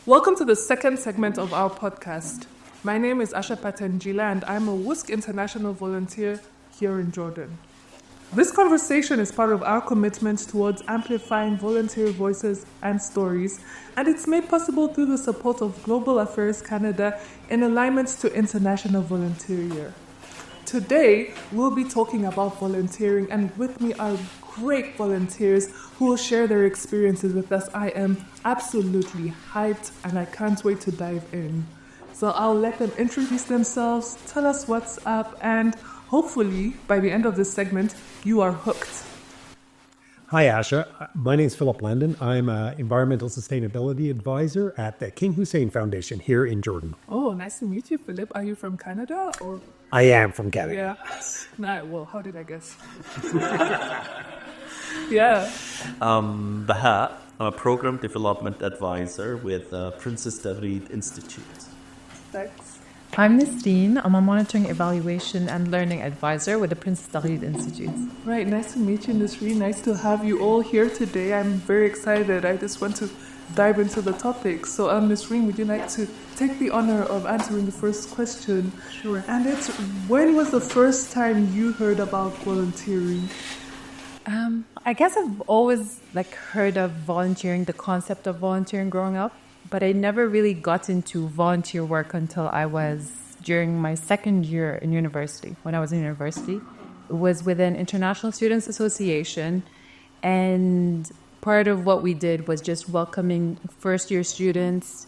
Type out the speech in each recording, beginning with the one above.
Welcome to the second segment of our podcast. My name is Asha Patanjila and I'm a WUSC international volunteer here in Jordan. This conversation is part of our commitment towards amplifying volunteer voices and stories, and it's made possible through the support of Global Affairs Canada in alignment to International Volunteer Year. Today, we'll be talking about volunteering, and with me are great volunteers who will share their experiences with us. I am absolutely hyped and I can't wait to dive in. So I'll let them introduce themselves, tell us what's up, and hopefully by the end of this segment, you are hooked. Hi, Asha. My name is Philip Landon. I'm an environmental sustainability advisor at the King Hussein Foundation here in Jordan. Oh, nice to meet you, Philip. Are you from Canada or? I am from Canada. Yeah. Nah, well, how did I guess? Yeah. Baha, I'm a program development advisor with Princess David Institute. Thanks. I'm Nistine. I'm a monitoring, evaluation, and learning advisor with the Princess David Institute. Right, nice to meet you, Nisreen. Nice to have you all here today. I'm very excited. I just want to dive into the topic. So, Nisreen, would you like to take the honor of answering the first question? Sure. And it's, when was the first time you heard about volunteering? I guess I've always heard of volunteering, the concept of volunteering growing up, but I never really got into volunteer work until I was during my second year in university. When I was in university, it was with an International Students Association, and part of what we did was just welcoming first-year students,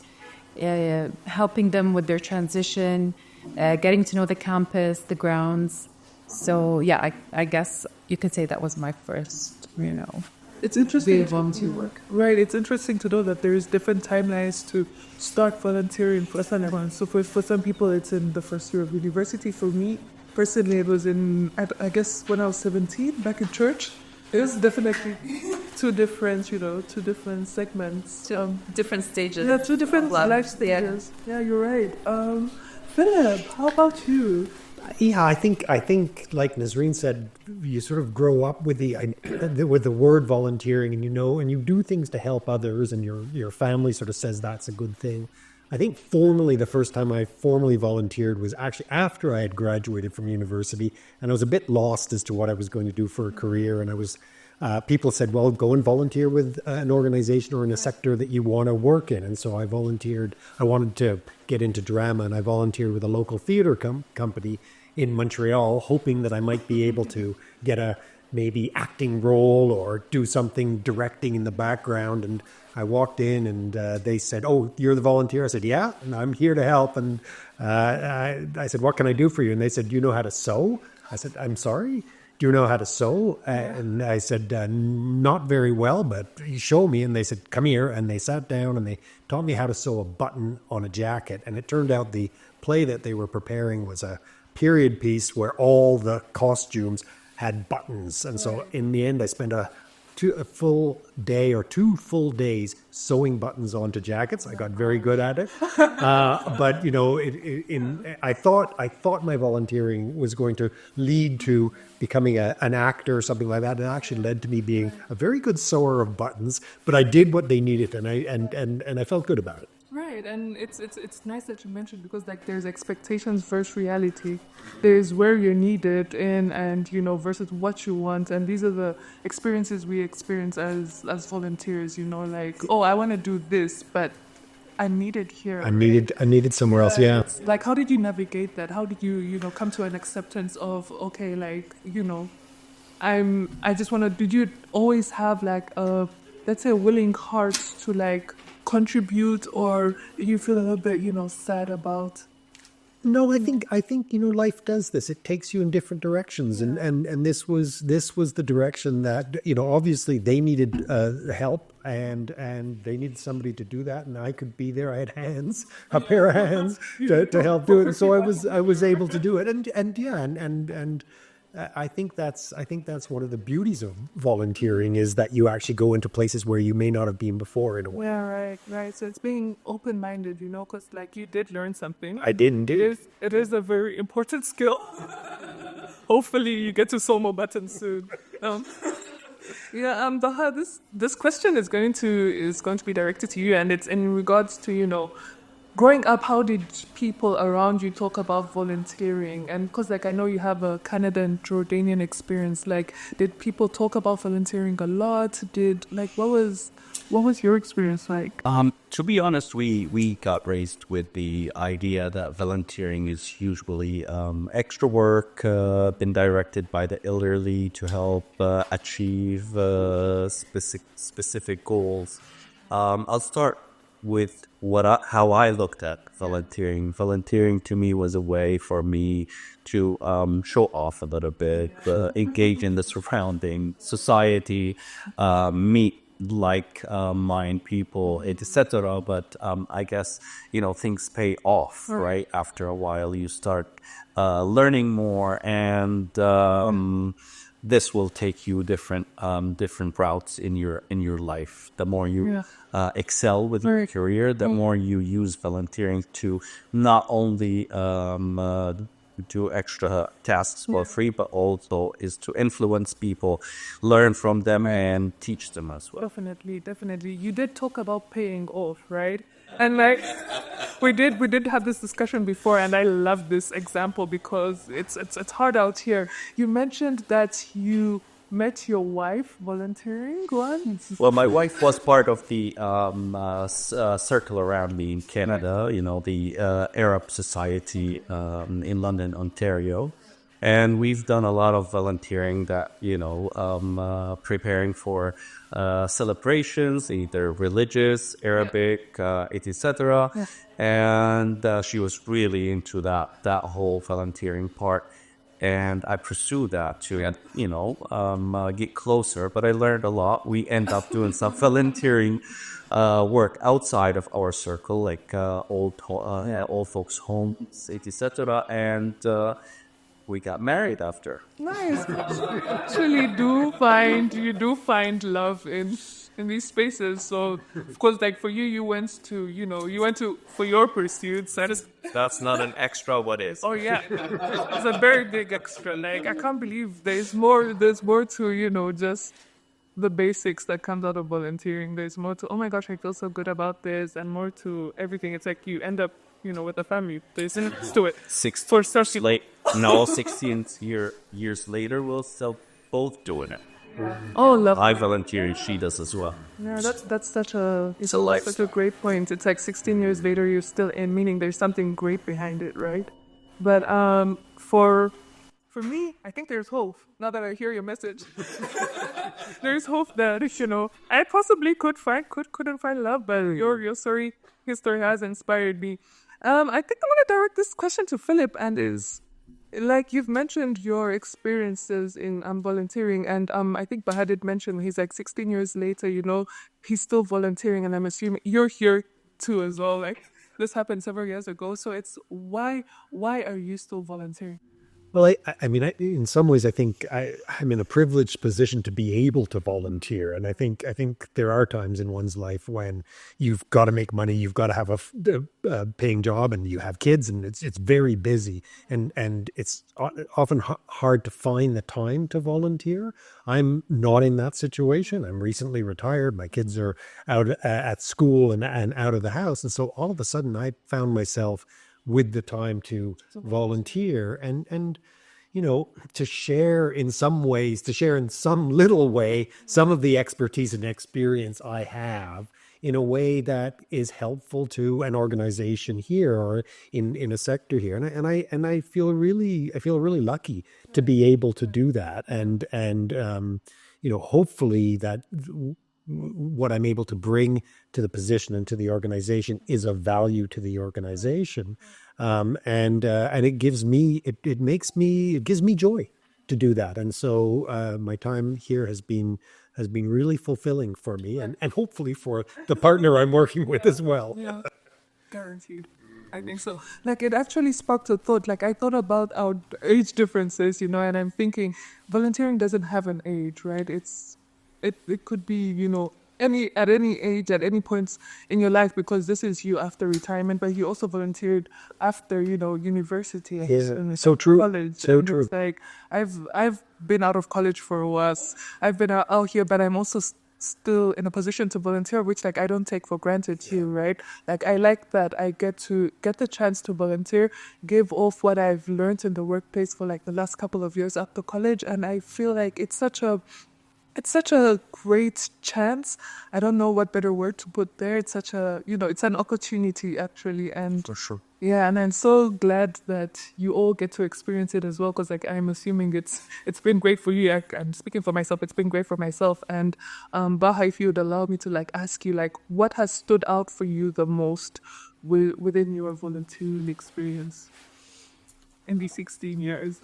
helping them with their transition, getting to know the campus, the grounds. So yeah, I guess you could say that was my first, It's interesting. volunteer work. Right, it's interesting to know that there's different timelines to start volunteering for someone. So for some people, it's in the first year of university. For me, personally, it was I guess when I was 17, back in church. It was definitely two different segments. Different stages. Yeah, two different life stages. Yeah, you're right. Philip, how about you? Yeah, I think, like Nazreen said, you sort of grow up with the word volunteering, and you do things to help others, and your family sort of says that's a good thing. I think the first time I formally volunteered was actually after I had graduated from university, and I was a bit lost as to what I was going to do for a career, and I was. People said, well, go and volunteer with an organization or in a sector that you want to work in. And so I volunteered. I wanted to get into drama, and I volunteered with a local theater company in Montreal, hoping that I might be able to get a maybe acting role or do something directing in the background. And I walked in and they said, oh, you're the volunteer? I said, yeah, and I'm here to help. And I said, what can I do for you? And they said, do you know how to sew? I said, I'm sorry? Do you know how to sew? And I said, not very well, but you show me. And they said, come here. And they sat down and they taught me how to sew a button on a jacket. And it turned out the play that they were preparing was a period piece where all the costumes had buttons. And so in the end, I spent a full day or 2 full days sewing buttons onto jackets. I got very good at it. But, I thought my volunteering was going to lead to becoming an actor or something like that. It actually led to me being a very good sewer of buttons, but I did what they needed and I felt good about it. Right, and it's nice that you mentioned, because there's expectations versus reality. There's where you're needed and versus what you want, and these are the experiences we experience as volunteers. Oh, I want to do this, but I'm needed here. I needed somewhere else. Yeah. How did you navigate that? How did you come to an acceptance of I just want to? Did you always have a, let's say, a willing heart to contribute, or you feel a little bit sad about? No, I think life does this. It takes you in different directions, and this was the direction that obviously they needed help, and they needed somebody to do that, and I could be there. I had a pair of hands to help do it, and so I was able to do it, and I think that's one of the beauties of volunteering, is that you actually go into places where you may not have been before in a way. Yeah, right. So it's being open-minded, because you did learn something. I did indeed. It is a very important skill. Hopefully you get to sew more buttons soon. Yeah, Baha, this question is going to be directed to you, and it's in regards to, growing up. How did people around you talk about volunteering? And because I know you have a Canada and Jordanian experience, did people talk about volunteering a lot? What was your experience like? To be honest, we got raised with the idea that volunteering is usually extra work, been directed by the elderly to help achieve specific goals. I'll start with how I looked at volunteering. Volunteering to me was a way for me to show off a little bit, engage in the surrounding society, meet like-minded people, etc. But I guess things pay off, right? After a while, you start learning more, and this will take you different routes in your life. The more you excel with your career, the more you use volunteering to not only do extra tasks for free, but also is to influence people, learn from them, and teach them as well. Definitely. You did talk about paying off, right? And we did have this discussion before, and I love this example because it's hard out here. You mentioned that you met your wife volunteering once. Well, my wife was part of the circle around me in Canada, the Arab Society in London, Ontario. And we've done a lot of volunteering that, preparing for celebrations, either religious, Arabic, etc. Yeah. And she was really into that whole volunteering part. And I pursued that to, get closer. But I learned a lot. We end up doing some volunteering work outside of our circle, like old folks' homes, etc. And we got married after. Nice. Actually, you do find love in these spaces. So, of course, for you, you went to for your pursuits. That's not an extra. What is? Oh yeah, it's a very big extra. I can't believe there's more to just the basics that comes out of volunteering. There's more to, oh my gosh, I feel so good about this, and more to everything. It's like you end up with a family. There's to it. 16 years later, we're still both doing it. Oh, love. I volunteer, she does as well. Yeah, that's such a great point. It's 16 years later, you're still in, meaning there's something great behind it, right? But for me, I think there's hope. Now that I hear your message, there's hope that I possibly couldn't find love, but your story has inspired me. I think I'm gonna direct this question to Philip, and is you've mentioned your experiences in volunteering, and I think Baha did mention he's 16 years later, he's still volunteering, and I'm assuming you're here too as well. This happened several years ago, so it's why are you still volunteering? Well, I mean, in some ways, I think I'm in a privileged position to be able to volunteer, and I think there are times in one's life when you've got to make money, you've got to have a paying job, and you have kids, and it's very busy, and it's often hard to find the time to volunteer. I'm not in that situation. I'm recently retired. My kids are out at school and out of the house, and so all of a sudden, I found myself with the time to volunteer and to share in some ways, to share in some little way, some of the expertise and experience I have in a way that is helpful to an organization here or in a sector here. And I feel really lucky to be able to do that. And hopefully that what I'm able to bring to the position and to the organization is of value to the organization, and it gives me joy to do that. And so my time here has been really fulfilling for me, and hopefully for the partner I'm working with as well. Yeah, guaranteed. I think so. It actually sparked a thought. I thought about our age differences, and I'm thinking volunteering doesn't have an age, right? It could be, at any age, at any points in your life, because this is you after retirement, but you also volunteered after, university and so true. college. So And true. It's like I've been out of college for a while. I've been out here, but I'm also still in a position to volunteer, which like I don't take for granted too, right? Like I like that I get the chance to volunteer, give off what I've learned in the workplace for like the last couple of years after college, and I feel like it's such a great chance. I don't know what better word to put there. It's such a, it's an opportunity actually. And For sure. yeah, and I'm so glad that you all get to experience it as well, because like I'm assuming it's been great for you. I'm speaking for myself. It's been great for myself. And Baha, if you would allow me to like ask you like what has stood out for you the most within your volunteering experience in these 16 years.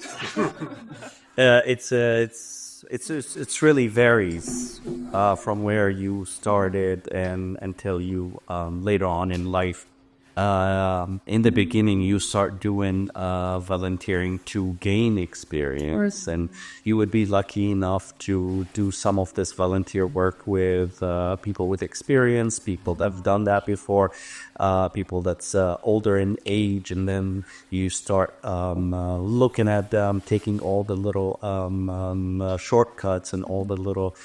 It's really varies from where you started and until you later on in life. In the beginning, you start doing volunteering to gain experience, and you would be lucky enough to do some of this volunteer work with people with experience, people that have done that before, people that's older in age, and then you start looking at them, taking all the little shortcuts and all the little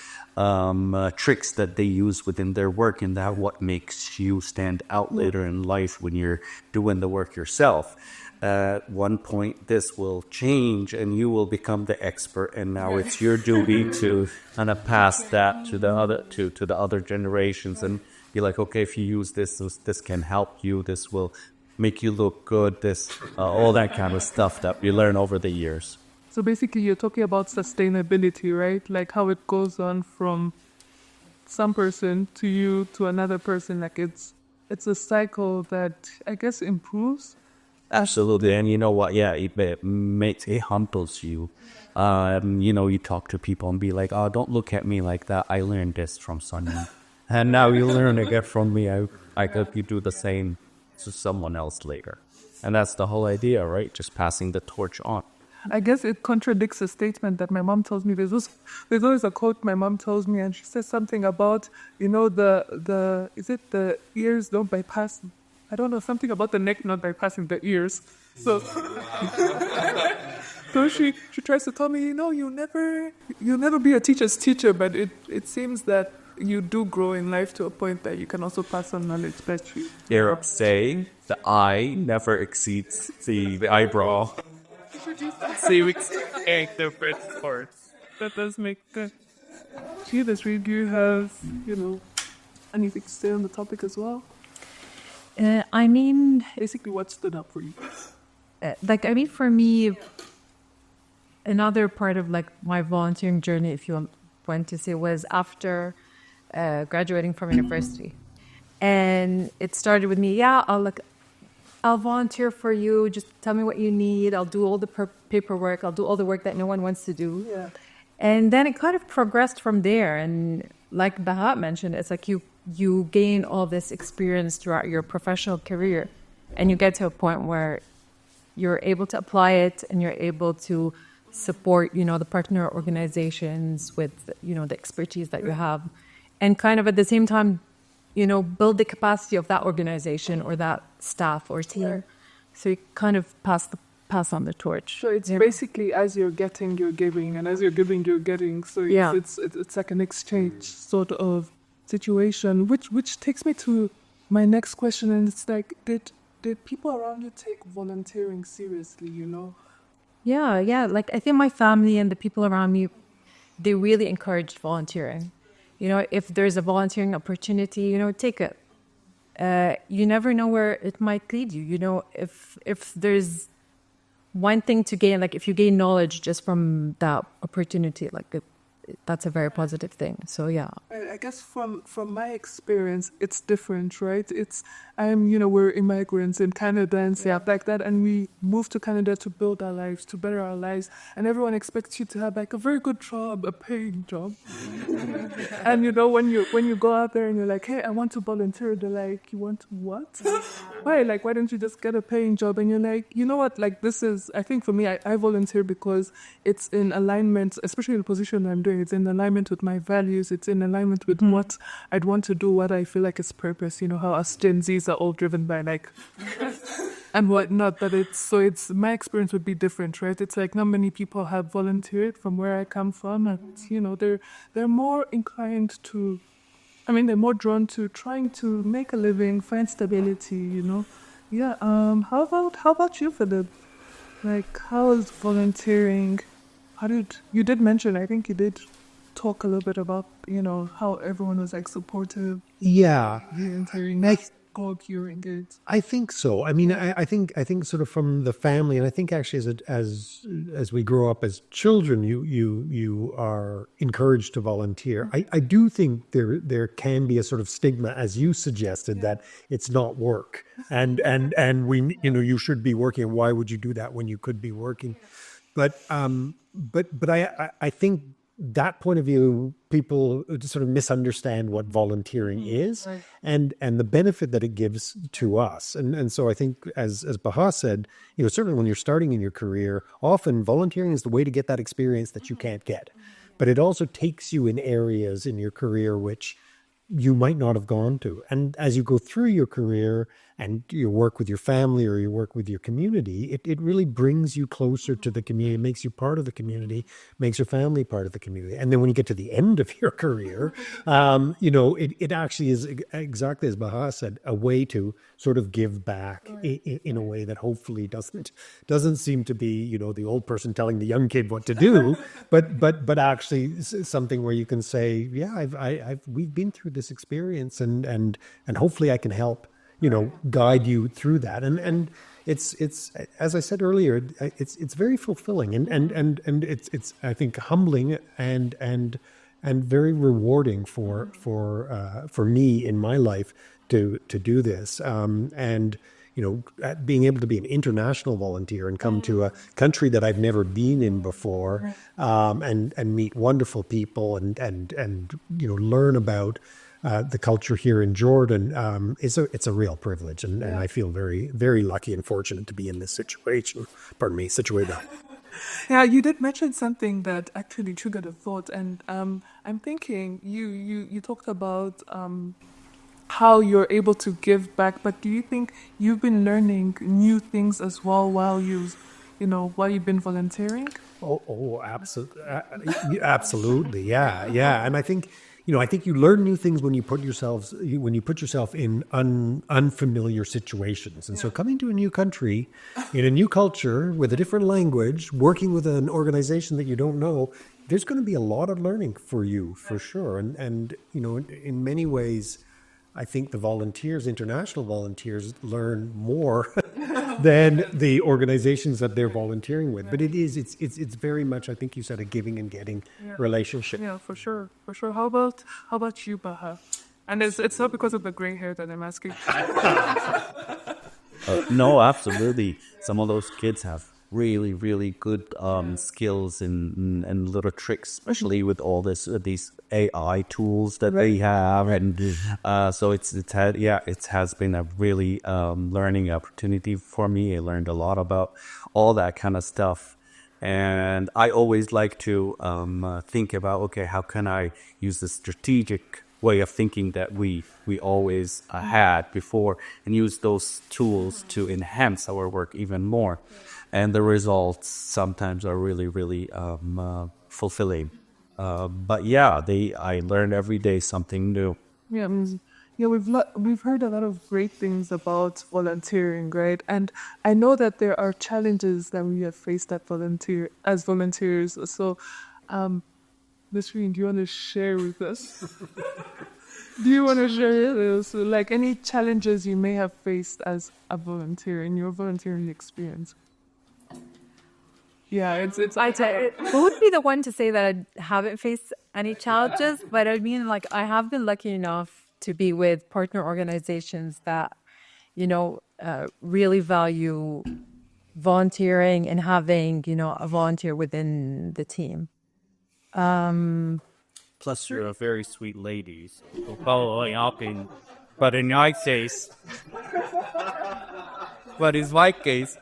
tricks that they use within their work, and that what makes you stand out later in life when you're doing the work yourself. At one point this will change and you will become the expert, and now it's your duty to kind of pass that to the other generations and be like, okay, if you use this can help you, this will make you look good, this all that kind of stuff that you learn over the years. So basically, you're talking about sustainability, right? Like how it goes on from some person to you to another person. Like it's a cycle that I guess improves. Absolutely, and you know what? Yeah, it humbles you. You talk to people and be like, "Oh, don't look at me like that. I learned this from someone, and now you learn again from me. I hope you do the same to someone else later." And that's the whole idea, right? Just passing the torch on. I guess it contradicts a statement that my mom tells me. There's always a quote my mom tells me, and she says something about, is it the ears don't bypass, I don't know, something about the neck not bypassing the ears. So, so she tries to tell me, you'll never be a teacher's teacher, but it seems that you do grow in life to a point that you can also pass on knowledge better. Arabs say the eye never exceeds the eyebrow. See, we can different parts. That does make sense. This do you have, anything to say on the topic as well? Basically, what stood up for you? For me, another part of like my volunteering journey, if you want to say, was after graduating from university, and it started with me. I'll volunteer for you. Just tell me what you need. I'll do all the paperwork. I'll do all the work that no one wants to do. Yeah. And then it kind of progressed from there. And like Baha mentioned, it's like you gain all this experience throughout your professional career, and you get to a point where you're able to apply it and you're able to support, the partner organizations with, the expertise that you have, and kind of at the same time, build the capacity of that organization or that staff or team. Yeah. So you kind of pass on the torch. So it's basically as you're getting, you're giving, and as you're giving, you're getting. So it's like an exchange sort of situation, which takes me to my next question, and it's like, did people around you take volunteering seriously? Yeah. Like I think my family and the people around me, they really encouraged volunteering. If there's a volunteering opportunity, take it. You never know where it might lead you. If there's one thing to gain, like if you gain knowledge just from that opportunity, that's a very positive thing. So yeah. I guess from my experience, it's different, right? We're immigrants in Canada and stuff like that, and we moved to Canada to build our lives, to better our lives, and everyone expects you to have like a very good job, a paying job. And when you go out there and you're like, hey, I want to volunteer, they're like, you want to what? Why? Like, why don't you just get a paying job? And you're like, you know what? Like, this is, I think for me, I volunteer because it's in alignment, especially the position I'm doing It's in alignment with my values. It's in alignment with what I'd want to do, what I feel like is purpose. You know, how us Gen Zs are all driven by like and whatnot. But it's my experience would be different, right? It's like not many people have volunteered from where I come from, and you know, they're more inclined to. I mean, they're more drawn to trying to make a living, find stability. You know, yeah. How about you, Philip? Like, how is volunteering? You did mention? I think you did talk a little bit about, you know, how everyone was like supportive. Yeah. Volunteering. Go up here and engage. I think so. I mean, I think sort of from the family, and I think actually as we grow up as children, you are encouraged to volunteer. I do think there can be a sort of stigma, as you suggested, that it's not work, and we, you know, you should be working. Why would you do that when you could be working? But I think that point of view, people sort of misunderstand what volunteering is and the benefit that it gives to us. And so I think, as Baha said, you know, certainly when you're starting in your career, often volunteering is the way to get that experience that you can't get. But it also takes you in areas in your career which you might not have gone to. And as you go through your career and you work with your family or you work with your community, it really brings you closer to the community, it makes you part of the community, makes your family part of the community. And then when you get to the end of your career, you know, it actually is exactly as Baha said, a way to sort of give back in a way that hopefully doesn't seem to be, you know, the old person telling the young kid what to do, but actually something where you can say, yeah, we've been through this experience and hopefully I can help, you know, guide you through that. And it's as I said earlier, it's very fulfilling and it's I think humbling and very rewarding for me in my life to do this. And you know, being able to be an international volunteer and come to a country that I've never been in before, and meet wonderful people and you know, learn about the culture here in Jordan, it's a real privilege, and I feel very, very lucky and fortunate to be in this situation. Situation. Yeah, you did mention something that actually triggered a thought, and I'm thinking you talked about how you're able to give back, but do you think you've been learning new things as well while you've been volunteering? Oh, absolutely, yeah, and I think you learn new things when you put yourself in unfamiliar situations. And so coming to a new country, in a new culture, with a different language, working with an organization that you don't know, there's going to be a lot of learning for you, for sure. And you know, in many ways, I think the international volunteers, learn more than the organizations that they're volunteering with. But it's very much, I think you said, a giving and getting relationship. Yeah, for sure. How about you, Baha? And it's not because of the gray hair that I'm asking. No, absolutely. Some of those kids have really, really good skills and little tricks, especially with all these AI tools that they have, and so it has been a really learning opportunity for me. I learned a lot about all that kind of stuff, and I always like to think about, okay, how can I use the strategic way of thinking that we always had before, and use those tools to enhance our work even more. And the results sometimes are really, really fulfilling. But yeah, I learn every day something new. Yeah, we've heard a lot of great things about volunteering, right? And I know that there are challenges that we have faced as volunteers. So, Nasreen, do you want to share with us? Do you want to share with us, like, any challenges you may have faced as a volunteer in your volunteering experience? Yeah, it's. Who would be the one to say that I haven't faced any challenges? But I mean, like, I have been lucky enough to be with partner organizations that, you know, really value volunteering and having, you know, a volunteer within the team. Plus, you're a very sweet lady. But in my case, But in my case,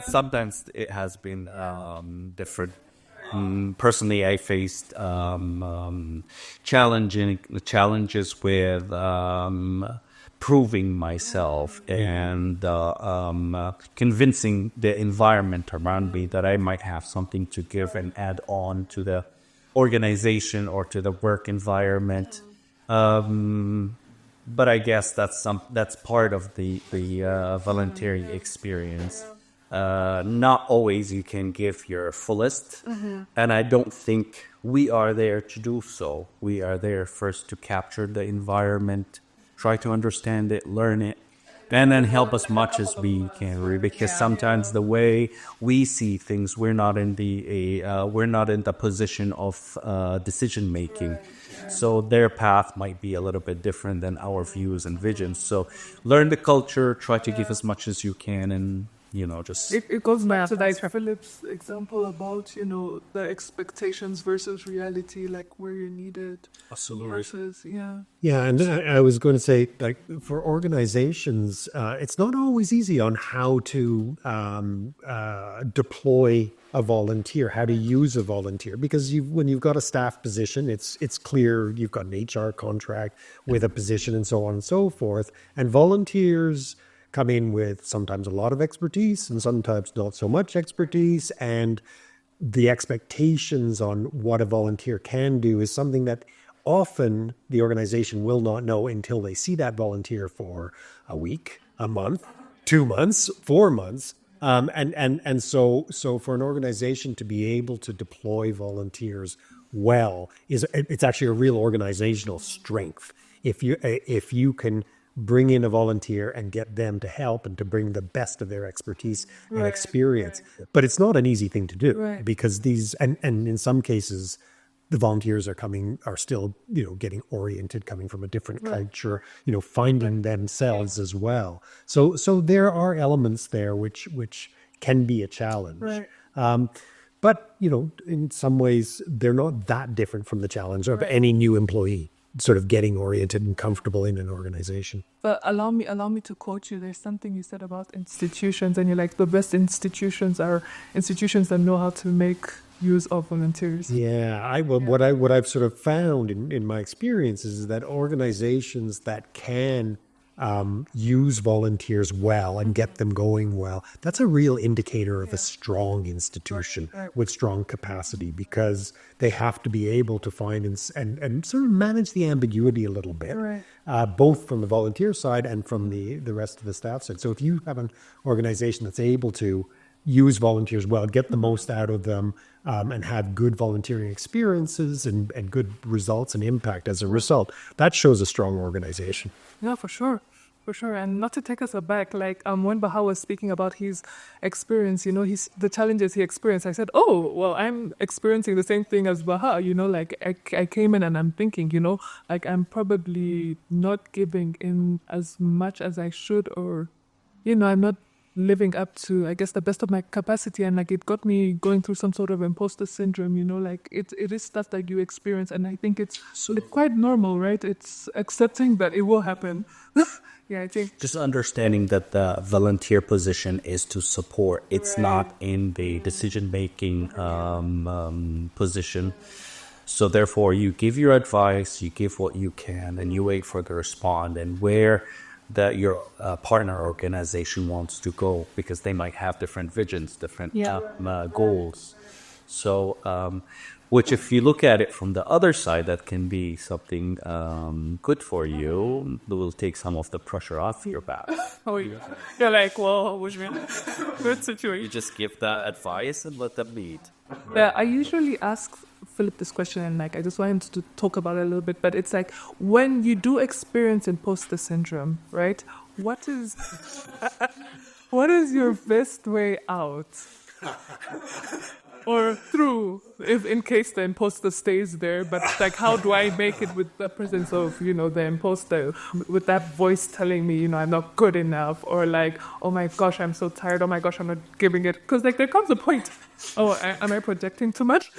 sometimes it has been different. personally, I faced challenges with proving myself and convincing the environment around me that I might have something to give and add on to the organization or to the work environment. But I guess that's part of the volunteering experience. Not always you can give your fullest, and I don't think we are there to do so. We are there first to capture the environment, try to understand it, learn it, and then help as much as we can. Really, because sometimes the way we see things, we're not in the position of decision making. So their path might be a little bit different than our views and visions. So learn the culture, try to give as much as you can, and just... It goes back to like Philip's example about, the expectations versus reality, like where you're needed. Absolutely. Versus, yeah. Yeah, and I was going to say, like, for organizations, it's not always easy on how to deploy a volunteer, how to use a volunteer, because when you've got a staff position, it's clear you've got an HR contract with a position and so on and so forth, and volunteers come in with sometimes a lot of expertise and sometimes not so much expertise, and the expectations on what a volunteer can do is something that often the organization will not know until they see that volunteer for a week, a month, 2 months, 4 months. So for an organization to be able to deploy volunteers well, it's actually a real organizational strength. If you can bring in a volunteer and get them to help and to bring the best of their expertise and experience. But it's not an easy thing to do because and in some cases, the volunteers are still, getting oriented, coming from a different culture, finding themselves as well. So there are elements there which can be a challenge. Right. But, in some ways, they're not that different from the challenge of any new employee sort of getting oriented and comfortable in an organization. But allow me to quote you. There's something you said about institutions, and you're like, the best institutions are institutions that know how to make use of volunteers. Yeah, what I've sort of found in my experience is that organizations that can use volunteers well and get them going well, that's a real indicator of a strong institution with strong capacity, because they have to be able to find and sort of manage the ambiguity a little bit, both from the volunteer side and from the rest of the staff side. So if you have an organization that's able to use volunteers well, get the most out of them, and have good volunteering experiences and good results and impact as a result, that shows a strong organization. Yeah, for sure. And not to take us aback, like when Baha was speaking about his experience, the challenges he experienced, I said, oh, well, I'm experiencing the same thing as Baha, like I came in and I'm thinking, like I'm probably not giving in as much as I should, or, I'm not living up to, I guess, the best of my capacity, and like it got me going through some sort of imposter syndrome, like it is stuff that you experience, and I think it's quite normal, right? It's accepting that it will happen. Yeah, I think just understanding that the volunteer position is to support. It's not in the decision-making position. So therefore, you give your advice, you give what you can, and you wait for the response, and where your partner organization wants to go, because they might have different visions, different goals. So, which if you look at it from the other side, that can be something good for you. That will take some of the pressure off your back. Oh, yeah. You're like, well, which means good situation. You just give that advice and let them lead. Yeah, I usually ask Philip this question, and like I just want him to talk about it a little bit. But it's like, when you do experience imposter syndrome, right? What is your best way out? Or through, if in case the imposter stays there, but like, how do I make it with the presence of, the imposter, with that voice telling me, I'm not good enough, or like, oh my gosh, I'm so tired, oh my gosh, I'm not giving it, because like there comes a point, am I projecting too much?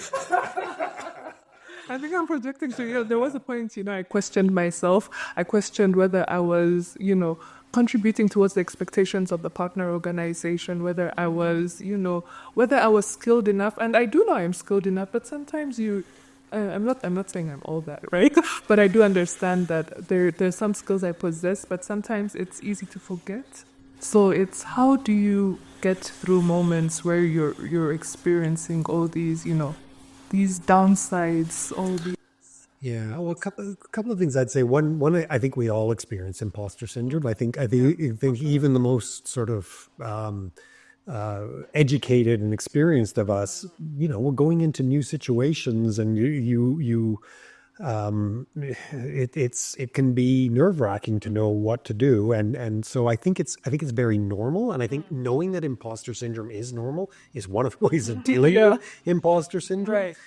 I think I'm projecting too. There was a point, I questioned myself. I questioned whether I was, contributing towards the expectations of the partner organization, whether I was, whether I was skilled enough. And I do know I'm skilled enough, but sometimes I'm not saying I'm all that, right? But I do understand that there's some skills I possess, but sometimes it's easy to forget. So it's how do you get through moments where you're experiencing all these, these downsides, all these. Yeah, well, a couple of things I'd say. One, I think we all experience imposter syndrome. I think even the most sort of educated and experienced of us, we're going into new situations, and it can be nerve-wracking to know what to do, and so I think it's very normal, and I think knowing that imposter syndrome is normal is one of the ways of dealing with imposter syndrome. Right.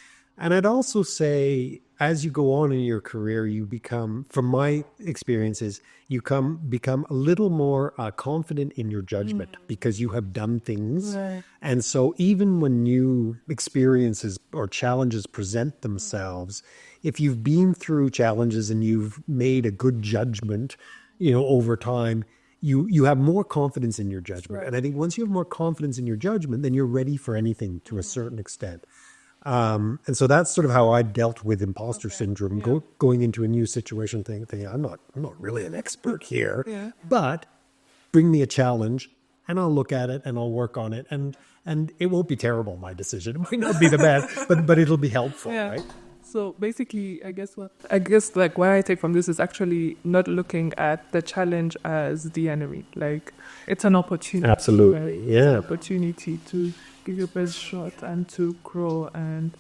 And I'd also say, as you go on in your career, you become, from my experiences, you become a little more confident in your judgment because you have done things. Right. And so even when new experiences or challenges present themselves, if you've been through challenges and you've made a good judgment, over time, you have more confidence in your judgment. Right. And I think once you have more confidence in your judgment, then you're ready for anything to a certain extent. And so that's sort of how I dealt with imposter syndrome, going into a new situation, thinking I'm not really an expert here, but bring me a challenge and I'll look at it and I'll work on it, and it won't be terrible, my decision. It might not be the best, but it'll be helpful, right? So basically, I guess what I take from this is actually not looking at the challenge as the enemy. Like, it's an opportunity. Absolutely, right? yeah. It's an opportunity to give your best shot and to grow, and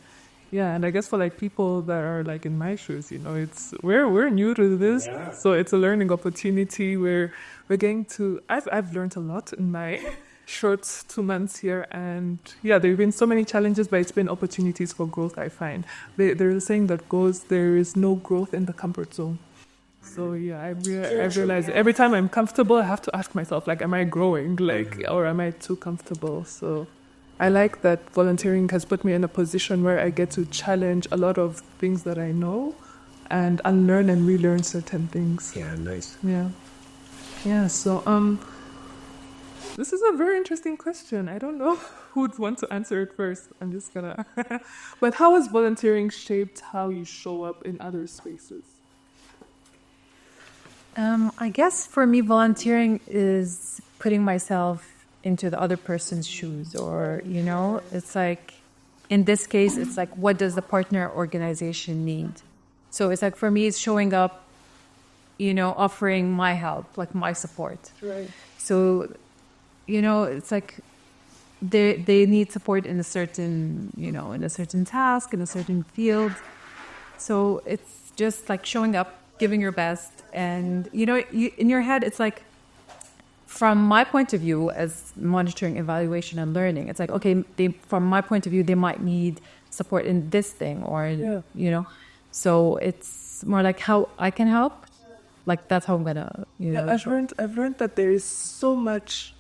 I guess for people that are in my shoes, it's we're new to this, so it's a learning opportunity where we're getting to. I've learned a lot in my short 2 months here, and there've been so many challenges, but it's been opportunities for growth. I find there's a saying that goes, there is no growth in the comfort zone. So I realize every time I'm comfortable, I have to ask myself, am I growing, or am I too comfortable? So I like that volunteering has put me in a position where I get to challenge a lot of things that I know and unlearn and relearn certain things. Yeah, nice. Yeah. So this is a very interesting question. I don't know who would want to answer it first. I'm just gonna. But how has volunteering shaped how you show up in other spaces? I guess for me, volunteering is putting myself into the other person's shoes, or it's in this case, it's what does the partner organization need? So it's for me, it's showing up, offering my help, my support. Right. So it's they need support in a certain task, in a certain field. So it's just showing up, giving your best, and in your head, it's from my point of view as monitoring, evaluation, and learning, it's okay, from my point of view, they might need support in this thing, or so it's more how I can help. That's how I'm gonna I've learned that there's so much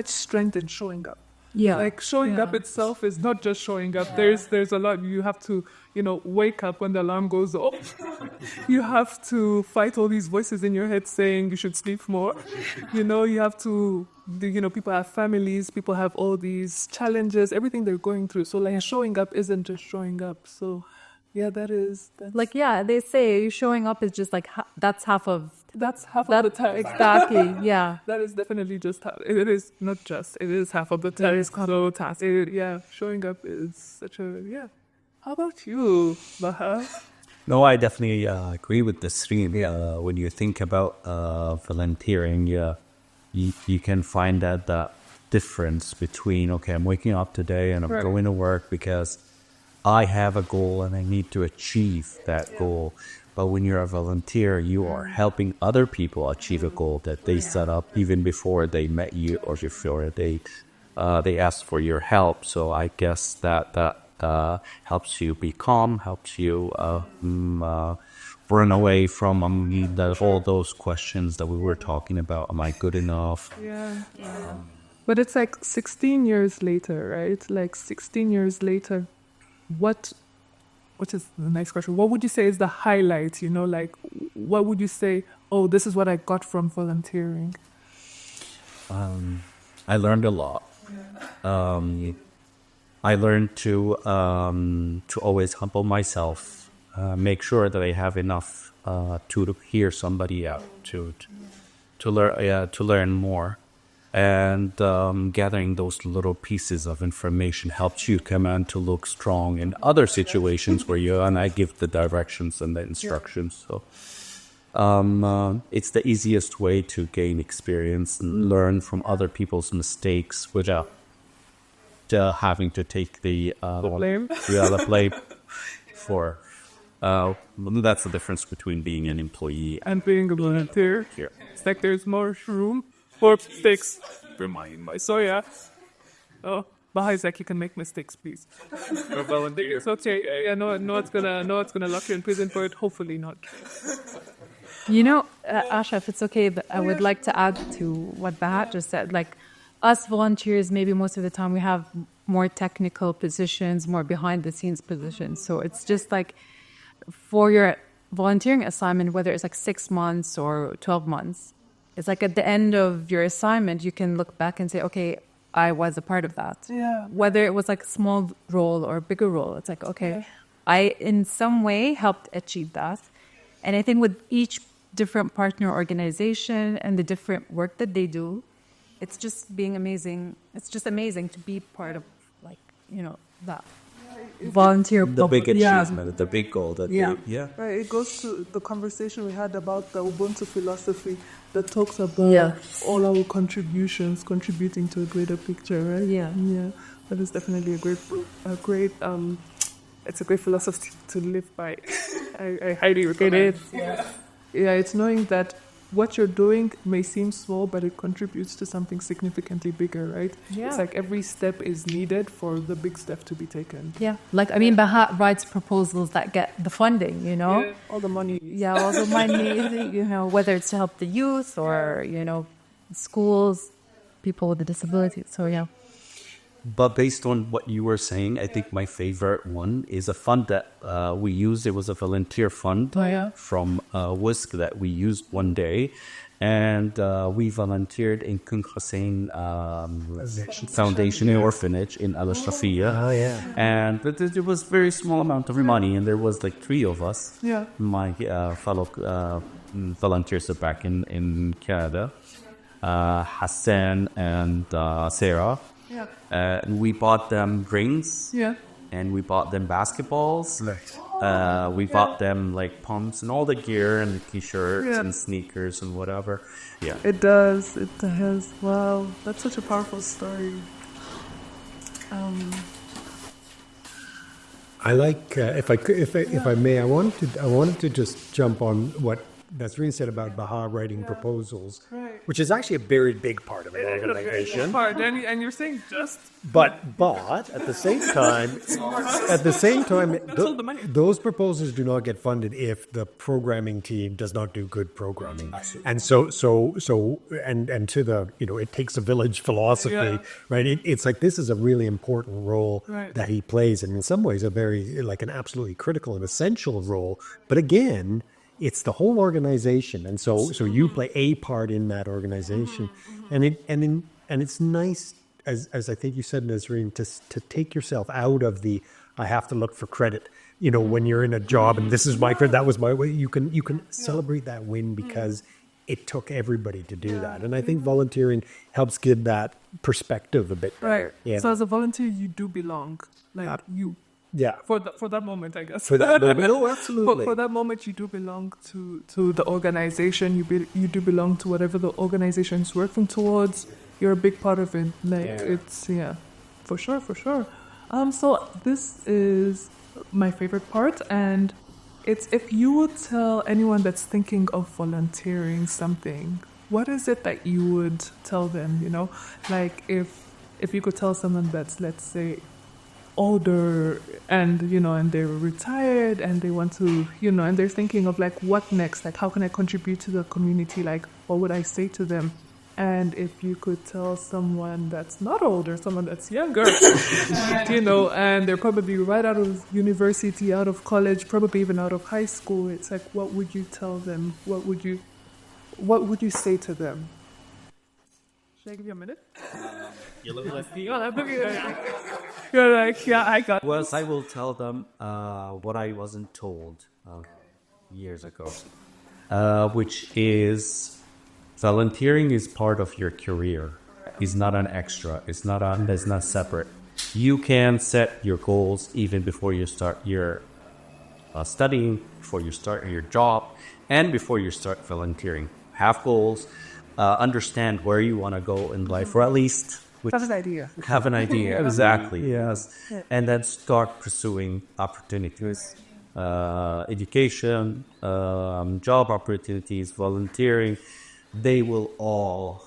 strength in showing up. Showing up itself is not just showing up. There's a lot. You have to, wake up when the alarm goes off. You have to fight all these voices in your head saying you should sleep more. You have to, people have families, people have all these challenges, everything they're going through. So showing up isn't just showing up. So that's they say showing up is just that's half of the time. Exactly. Yeah. That is definitely just it is not just, it is half of the time. It is solo task. Showing up is such a How about you, Baha? No, I definitely agree with this stream. When you think about volunteering, you can find that difference between, okay, I'm waking up today and I'm going to work because I have a goal and I need to achieve that goal. But when you're a volunteer, you are helping other people achieve a goal that they set up even before they met you or before they asked for your help. So I guess that helps you be calm, helps you run away from all those questions that we were talking about. Am I good enough? But it's 16 years later, right? 16 years later, what is the next question? What would you say is the highlight? What would you say oh, this is what I got from volunteering? I learned a lot. I learned to always humble myself, make sure that I have enough to hear somebody out, to learn more, and gathering those little pieces of information helps you come on to look strong in other situations where you and I give the directions and the instructions. So. It's the easiest way to gain experience and learn from other people's mistakes without having to take the blame. The blame for. That's the difference between being an employee And being a volunteer. here. It's like there's more room for mistakes. Remind my so yeah. Oh, Baha is like, you can make mistakes, please. You're a volunteer. It's okay. Yeah, no, it's gonna lock you in prison for it. Hopefully not. You know, Asha, if it's okay, but I would like to add to what Bahat just said. Like, us volunteers, maybe most of the time we have more technical positions, more behind-the-scenes positions. So it's just like, for your volunteering assignment, whether it's like 6 months or 12 months, it's like at the end of your assignment, you can look back and say, okay, I was a part of that. Yeah. Whether it was like a small role or a bigger role, it's like, okay, I in some way helped achieve that. And I think with each different partner organization and the different work that they do, it's just being amazing. It's just amazing to be part of, like, you know, that volunteer. The big Yeah. achievement, the big goal. Right, it goes to the conversation we had about the Ubuntu philosophy that talks about all our contributions contributing to a greater picture, right? Yeah. Yeah, that is definitely it's a great philosophy to live by. I highly recommend it. Yeah, it's knowing that what you're doing may seem small, but it contributes to something significantly bigger, right? Yeah. It's like every step is needed for the big step to be taken. Yeah. Like, I mean, Bahat writes proposals that get the funding, you know? Yeah, all the money. Yeah, all the money, you know, whether it's to help the youth or, you know, schools, people with a disability. So, yeah. But based on what you were saying, I think my favorite one is a fund that we used. It was a volunteer fund from WUSC that we used one day. And we volunteered in Kun Hussein Foundation Orphanage in Al Shafia. Oh, yeah. And it was a very small amount of money. And there was like 3 of us. Yeah. My fellow volunteers are back in Canada. Hassan and Sarah. Yeah. And we bought them rings. Yeah. And we bought them basketballs. We bought them like pumps and all the gear and the t-shirts and sneakers and whatever. Yeah. It does. It does. Wow. That's such a powerful story. I like if I may, I wanted to just jump on what Nasreen said about Baha writing proposals, Right. which is actually a very big part of an organization. And you're saying just But at the same time, those proposals do not get funded if the programming team does not do good programming. And so and to the, you know, it takes a village philosophy, right? It's like this is a really important role that he plays, and in some ways a very like an absolutely critical and essential role. But again, it's the whole organization, and so you play a part in that organization, and it's nice, as I think you said, Nazreen, to take yourself out of the I have to look for credit. You know, when you're in a job and this is my credit, that was my way. You can celebrate that win because it took everybody to do that, and I think volunteering helps give that perspective a bit. right. Yeah. So as a volunteer, you do belong, like you. Yeah. For that moment, I guess. For that moment, oh, absolutely. For that moment, you do belong to the organization. You do belong to whatever the organization is working towards. You're a big part of it. It's for sure. So this is my favorite part, and it's if you would tell anyone that's thinking of volunteering something, what is it that you would tell them? You know, like if you could tell someone that's, let's say, older and and they're retired and they want to and they're thinking of like what next, like how can I contribute to the community, like what would I say to them? And if you could tell someone that's not older, someone that's younger, and they're probably right out of university, out of college, probably even out of high school, it's like what would you tell them? What would you what would you say to them? Should I give you a minute? You look like You're like, yeah, I got Well, I will tell them what I wasn't told years ago, which is volunteering is part of your career. It's not an extra. It's not separate. You can set your goals even before you start your studying, before you start your job, and before you start volunteering. Have goals. Understand where you want to go in life, or at least Have an idea. Have an idea, exactly, yes. And then start pursuing opportunities, education, job opportunities, volunteering. They will all,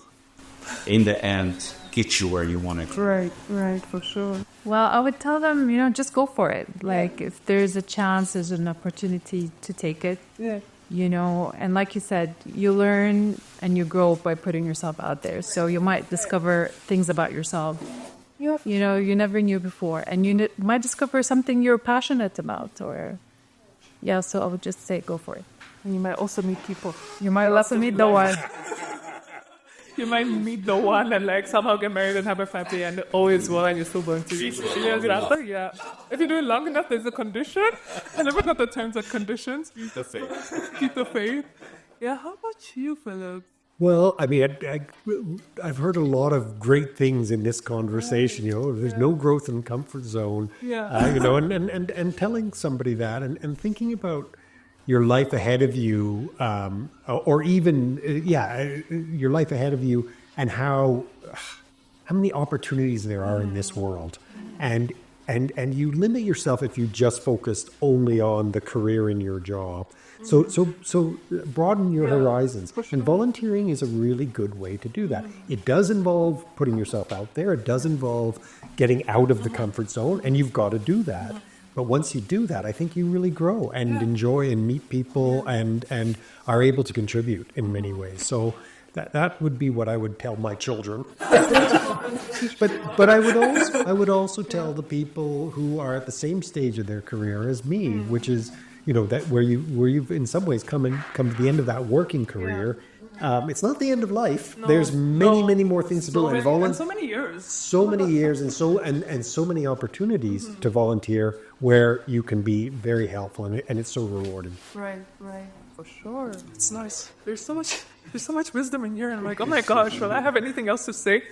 in the end, get you where you want to go. Right, for sure. Well, I would tell them, just go for it. Like, if there's a chance, there's an opportunity to take it. Yeah. And like you said, you learn and you grow by putting yourself out there. So you might discover things about yourself, you never knew before. And you might discover something you're passionate about so I would just say go for it. And you might also meet people. You might also meet the one. You might meet the one and like somehow get married and have a family and always will, and you're still going to yeah. If you do it long enough, there's a condition. I never got the terms and conditions. Keep the faith. Keep the faith. Yeah, how about you, Philip? Well, I mean, I've heard a lot of great things in this conversation. There's no growth in comfort zone. Yeah. And telling somebody that and thinking about your life ahead of you, or even your life ahead of you, and how many opportunities there are in this world, and you limit yourself if you just focused only on the career in your job. So broaden your horizons, and volunteering is a really good way to do that. It does involve putting yourself out there. It does involve getting out of the comfort zone, and you've got to do that. But once you do that, I think you really grow and enjoy and meet people and are able to contribute in many ways. So that would be what I would tell my children. but I would also tell the people who are at the same stage of their career as me, which is that where you've in some ways come to the end of that working career. It's not the end of life. There's many more things to do. And so many years. So many years and so many opportunities to volunteer where you can be very helpful and it's so rewarding. Right. For sure. It's nice. There's so much wisdom in here, and I'm like, oh my gosh, will I have anything else to say?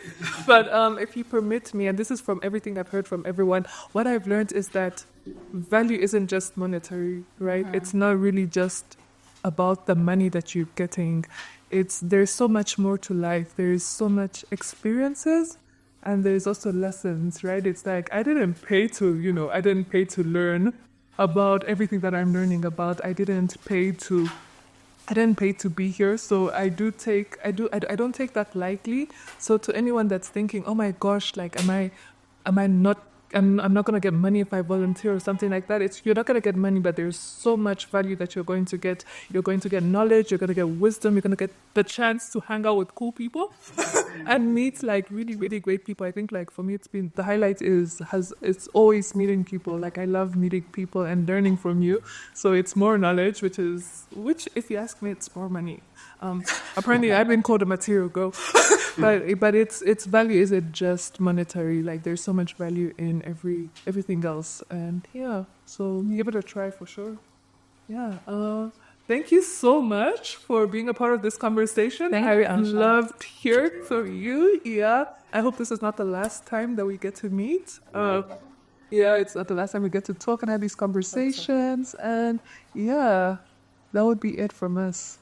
But if you permit me, and this is from everything I've heard from everyone, what I've learned is that value isn't just monetary, right? It's not really just about the money that you're getting. There's so much more to life. There's so much experiences, and there's also lessons, right? It's like I didn't pay to learn about everything that I'm learning about. I didn't pay to be here. So I don't take that lightly. So to anyone that's thinking, oh my gosh, like I'm not going to get money if I volunteer or something like that. You're not going to get money, but there's so much value that you're going to get. You're going to get knowledge, you're going to get wisdom, you're going to get the chance to hang out with cool people and meet like really, really great people. I think like for me, the highlight it's always meeting people. Like I love meeting people and learning from you. So it's more knowledge, which if you ask me, it's more money. Apparently I've been called a material girl, but its value isn't just monetary. Like there's so much value in everything else, and so give it a try for sure. Thank you so much for being a part of this conversation. I loved hearing from you. I hope this is not the last time that we get to meet. It's not the last time we get to talk and have these conversations, and that would be it from us.